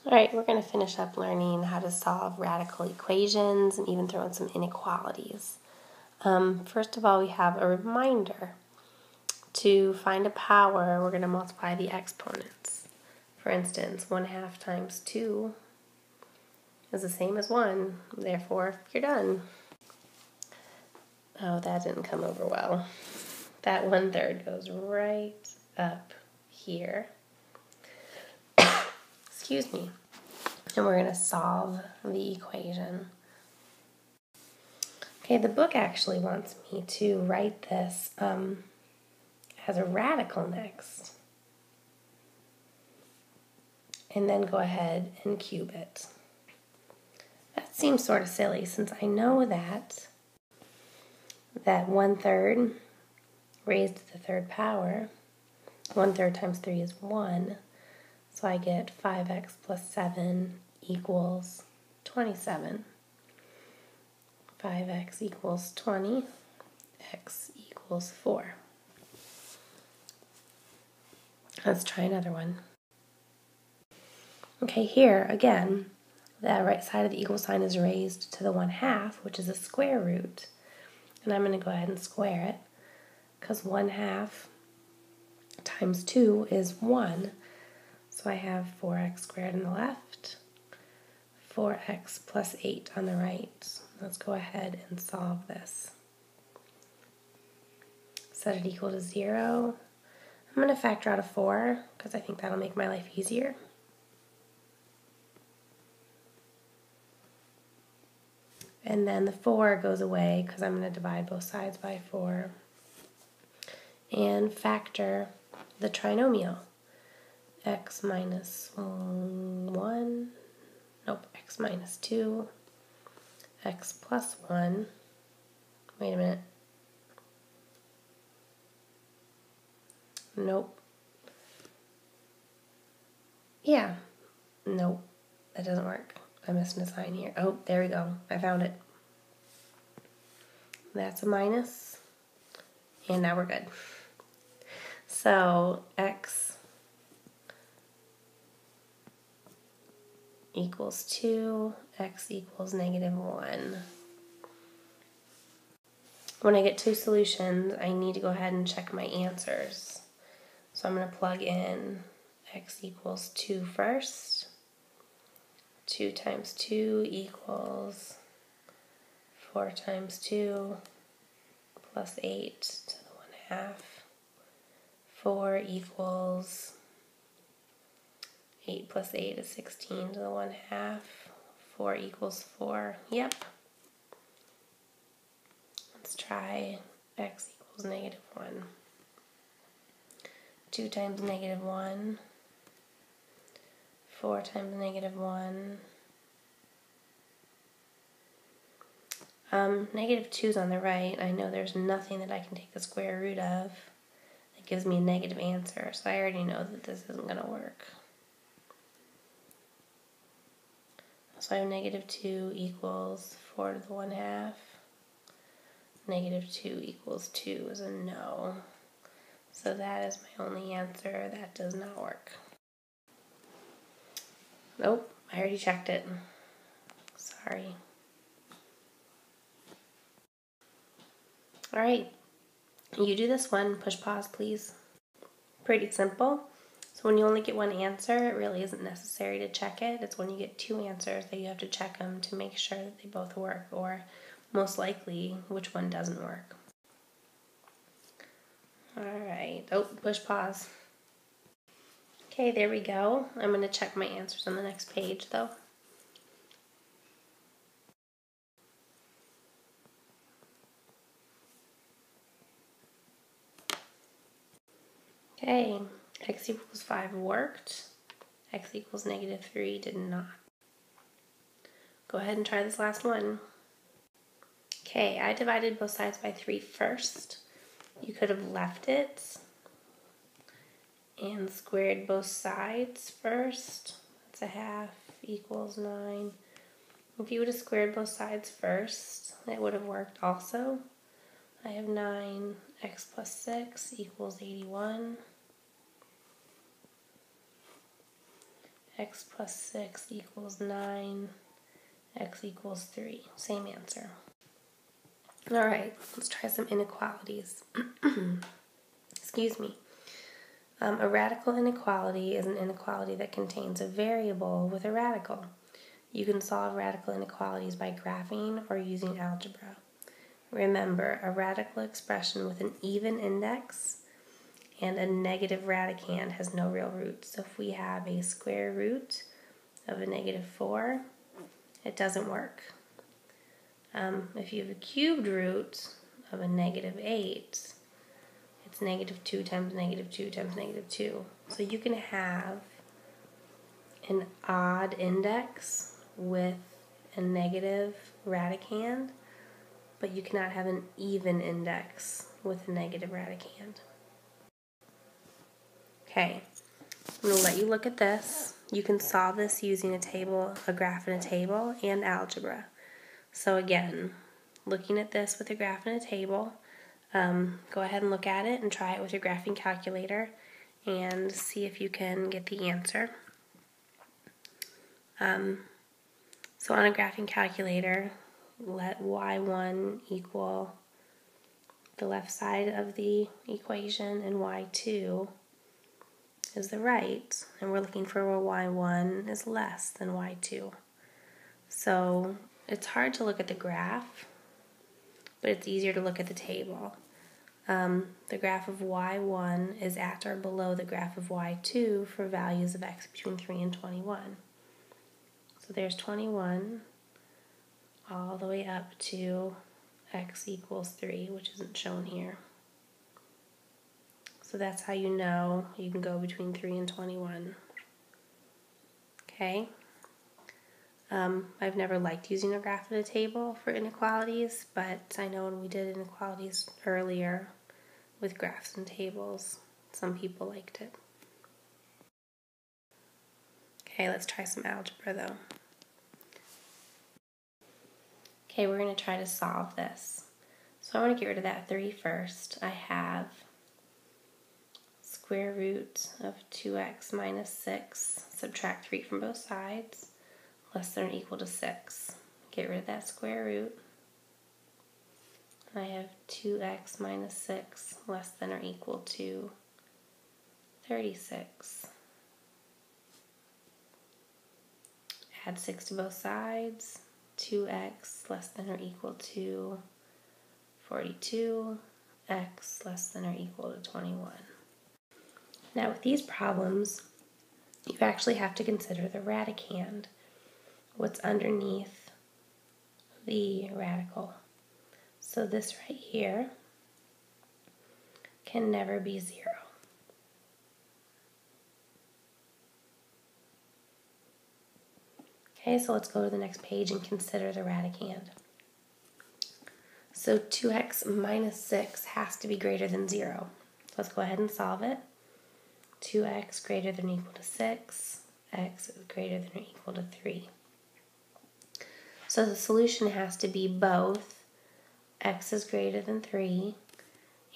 Alright, we're going to finish up learning how to solve radical equations and even throw in some inequalities. First of all, we have a reminder. To find a power, we're going to multiply the exponents. For instance, 1/2 times 2 is the same as 1, therefore you're done. Oh, that didn't come over well. That 1/3 goes right up here. Excuse me. And we're going to solve the equation. Okay, the book actually wants me to write this as a radical next. And then go ahead and cube it. That seems sort of silly since I know that 1/3 raised to the 3rd power, 1/3 times 3 is 1. So I get 5x plus 7 equals 27. 5x equals 20, x equals 4. Let's try another one. Okay, here again, the right side of the equal sign is raised to the 1/2, which is a square root. And I'm going to go ahead and square it, because 1/2 times 2 is 1. So I have 4x squared on the left, 4x plus 8 on the right. Let's go ahead and solve this. Set it equal to 0. I'm going to factor out a 4 because I think that'll make my life easier. And then the 4 goes away because I'm going to divide both sides by 4. And factor the trinomial. X minus 1, nope, x minus 2, x plus 1, wait a minute, nope, yeah, nope, that doesn't work, I'm missing a sign here, oh, there we go, I found it, that's a minus, and now we're good. So x equals 2, x equals -1. When I get two solutions, I need to go ahead and check my answers. So I'm going to plug in x equals 2 first. 2 times 2 equals 4 times 2 plus 8 to the 1/2. 4 equals 8 plus 8 is 16 to the 1/2. 4 equals 4. Yep. Let's try x equals -1. 2 times -1. 4 times -1. -2 is on the right. I know there's nothing that I can take the square root of that gives me a negative answer, so I already know that this isn't going to work. So I have -2 equals 4 to the 1/2. -2 equals 2 is a no. So that is my only answer. That does not work. Nope, I already checked it. Sorry. Alright, you do this one. Push pause, please. Pretty simple. So when you only get one answer, it really isn't necessary to check it. It's when you get two answers that you have to check them to make sure that they both work, or most likely which one doesn't work. Alright, oh, push pause. Okay, there we go. I'm going to check my answers on the next page though. Okay, x equals 5 worked. X equals -3 did not. Go ahead and try this last one. Okay, I divided both sides by 3 first. You could have left it and squared both sides first. That's 1/2 equals 9. If you would have squared both sides first, it would have worked also. I have 9, x plus 6 equals 81. x plus 6 equals 9, x equals 3. Same answer. All right, let's try some inequalities. Excuse me. A radical inequality is an inequality that contains a variable with a radical. You can solve radical inequalities by graphing or using algebra. Remember, a radical expression with an even index and a negative radicand has no real roots. So if we have a square root of a -4, it doesn't work. If you have a cubed root of a -8, it's -2 times -2 times -2. So you can have an odd index with a negative radicand, but you cannot have an even index with a negative radicand. Okay, I'm going to let you look at this. You can solve this using a table, a graph and a table, and algebra. So again, looking at this with a graph and a table, go ahead and look at it and try it with your graphing calculator and see if you can get the answer. So on a graphing calculator, let y1 equal the left side of the equation and y2 is the right, and we're looking for where y1 is less than y2. So it's hard to look at the graph, but it's easier to look at the table. The graph of y1 is at or below the graph of y2 for values of x between 3 and 21. So there's 21 all the way up to x equals 3, which isn't shown here. So that's how you know you can go between 3 and 21. Okay? I've never liked using a graph and a table for inequalities, but I know when we did inequalities earlier with graphs and tables, some people liked it. Okay, let's try some algebra though. Okay, we're going to try to solve this. So I want to get rid of that 3 first. I have square root of 2x minus 6, subtract 3 from both sides, less than or equal to 6. Get rid of that square root. I have 2x minus 6 less than or equal to 36. Add 6 to both sides. 2x less than or equal to 42. X less than or equal to 21. Now with these problems, you actually have to consider the radicand, what's underneath the radical. So this right here can never be 0. Okay, so let's go to the next page and consider the radicand. So 2x minus 6 has to be greater than 0. So let's go ahead and solve it. 2x greater than or equal to 6, x is greater than or equal to 3. So the solution has to be both x is greater than 3,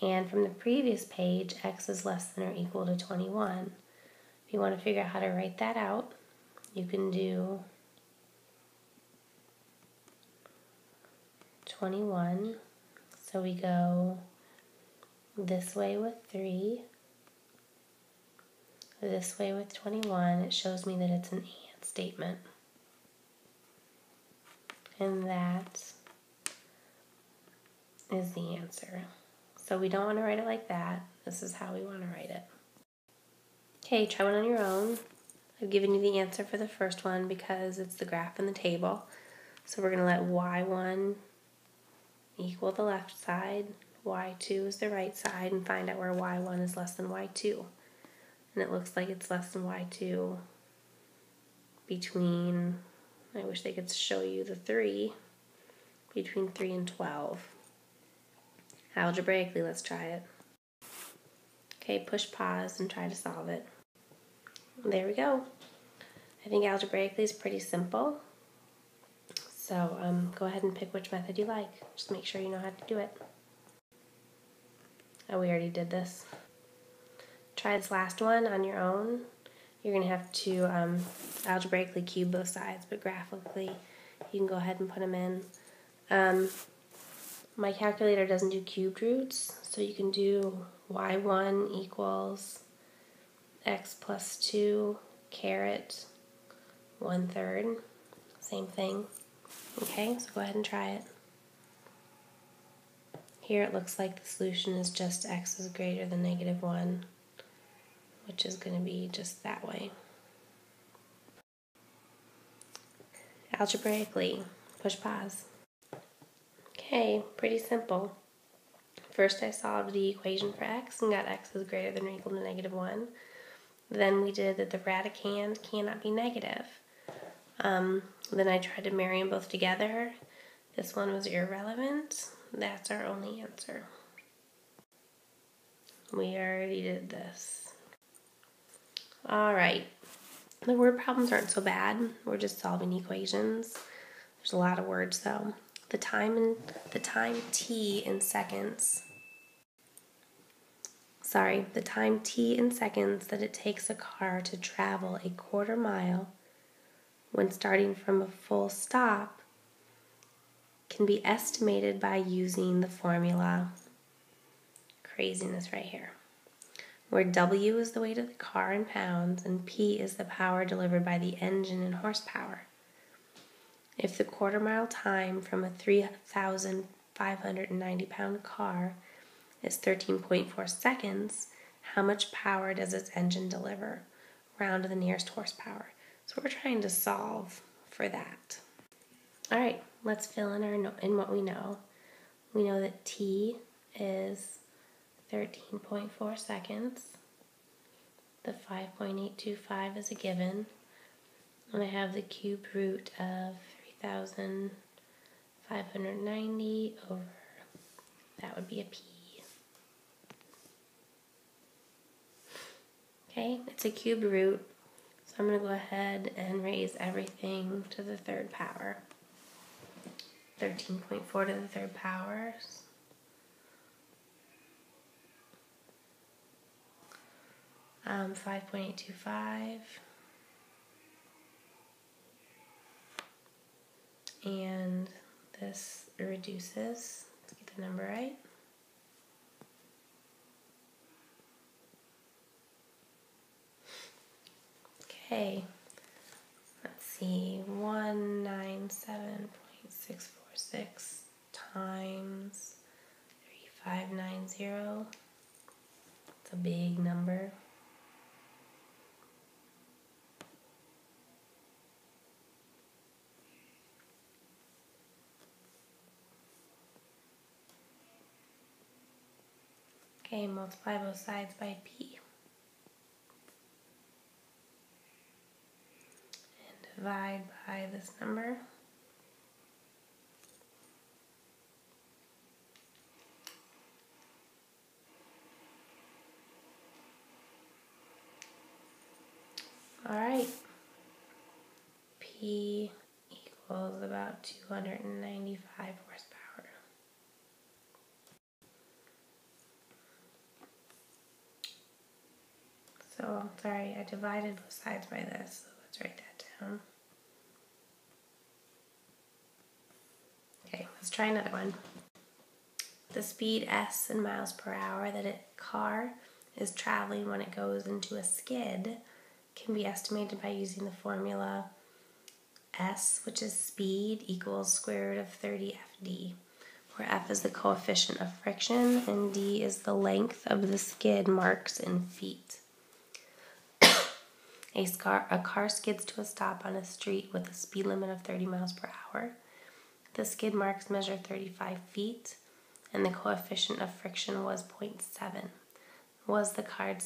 and from the previous page, x is less than or equal to 21. If you want to figure out how to write that out, you can do 21. So we go this way with 3, this way with 21. It shows me that it's an and statement. And that is the answer. So we don't want to write it like that. This is how we want to write it. Okay, try one on your own. I've given you the answer for the first one because it's the graph and the table. So we're going to let y1 equal the left side, y2 is the right side, and find out where y1 is less than y2. And it looks like it's less than y2 between, I wish they could show you the 3, between 3 and 12. Algebraically, let's try it. Okay, push pause and try to solve it. There we go. I think algebraically is pretty simple. So go ahead and pick which method you like. Just make sure you know how to do it. Oh, we already did this. Try this last one on your own you're going to have to algebraically cube both sides, but graphically you can go ahead and put them in. My calculator doesn't do cubed roots, so you can do y1 equals x plus 2 caret 1/3. Same thing. Okay, so go ahead and try it. Here it looks like the solution is just x is greater than -1, which is going to be just that way. Algebraically, push pause. Okay, pretty simple. First I solved the equation for x and got x is greater than or equal to -1. Then we did that the radicand cannot be negative. Then I tried to marry them both together. This one was irrelevant. That's our only answer. We already did this. Alright, the word problems aren't so bad. We're just solving equations. There's a lot of words though. The time t in seconds that it takes a car to travel a 1/4 mile when starting from a full stop can be estimated by using the formula, craziness right here, where W is the weight of the car in pounds and P is the power delivered by the engine in horsepower. If the 1/4 mile time from a 3,590 pound car is 13.4 seconds, how much power does its engine deliver? Round to the nearest horsepower. So we're trying to solve for that. All right, let's fill in what we know. We know that T is 13.4 seconds. The 5.825 is a given. And I have the cube root of 3,590 over, that would be a P. Okay, it's a cubed root, so I'm going to go ahead and raise everything to the 3rd power. 13.4 to the 3rd power. 5.825. And this reduces, let's get the number right. Okay, let's see, 197.646 times 3590. It's a big number. Okay, multiply both sides by P. And divide by this number. Alright. P equals about 295 horsepower. So, sorry, I divided both sides by this, so let's write that down. Okay, let's try another one. The speed S in miles per hour that a car is traveling when it goes into a skid can be estimated by using the formula S, which is speed, equals square root of 30 FD, where F is the coefficient of friction and D is the length of the skid marks in feet. A car skids to a stop on a street with a speed limit of 30 miles per hour. The skid marks measure 35 feet, and the coefficient of friction was 0.7. Was the car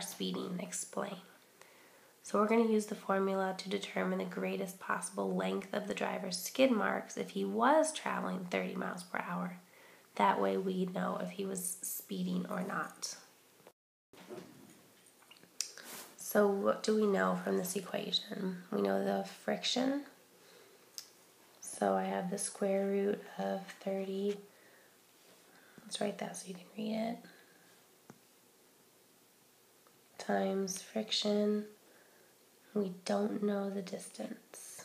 speeding? Explain. So we're going to use the formula to determine the greatest possible length of the driver's skid marks if he was traveling 30 miles per hour. That way we know if he was speeding or not. So what do we know from this equation? We know the friction. So I have the square root of 30. Let's write that so you can read it. times friction. We don't know the distance,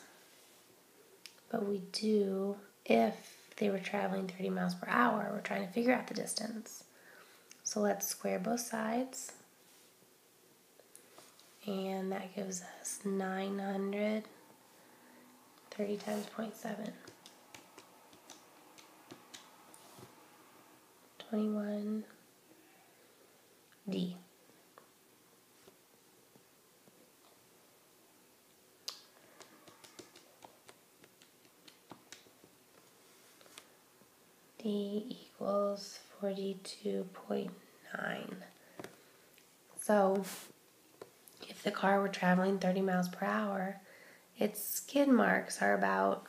but we do if they were traveling 30 miles per hour. We're trying to figure out the distance. So let's square both sides. And that gives us 900. 30 times 0.7. 21 D. D equals 42.9. So if the car were traveling 30 miles per hour, its skid marks are about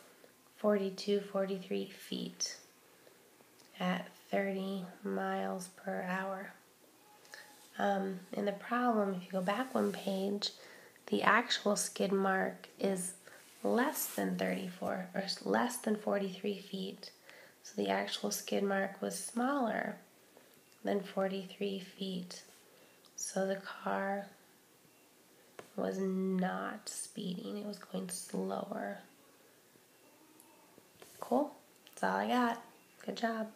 43 feet at 30 miles per hour. In the problem, if you go back one page, the actual skid mark is less than 34 or less than 43 feet. So the actual skid mark was smaller than 43 feet. So the car was not speeding, it was going slower. Cool. That's all I got. Good job.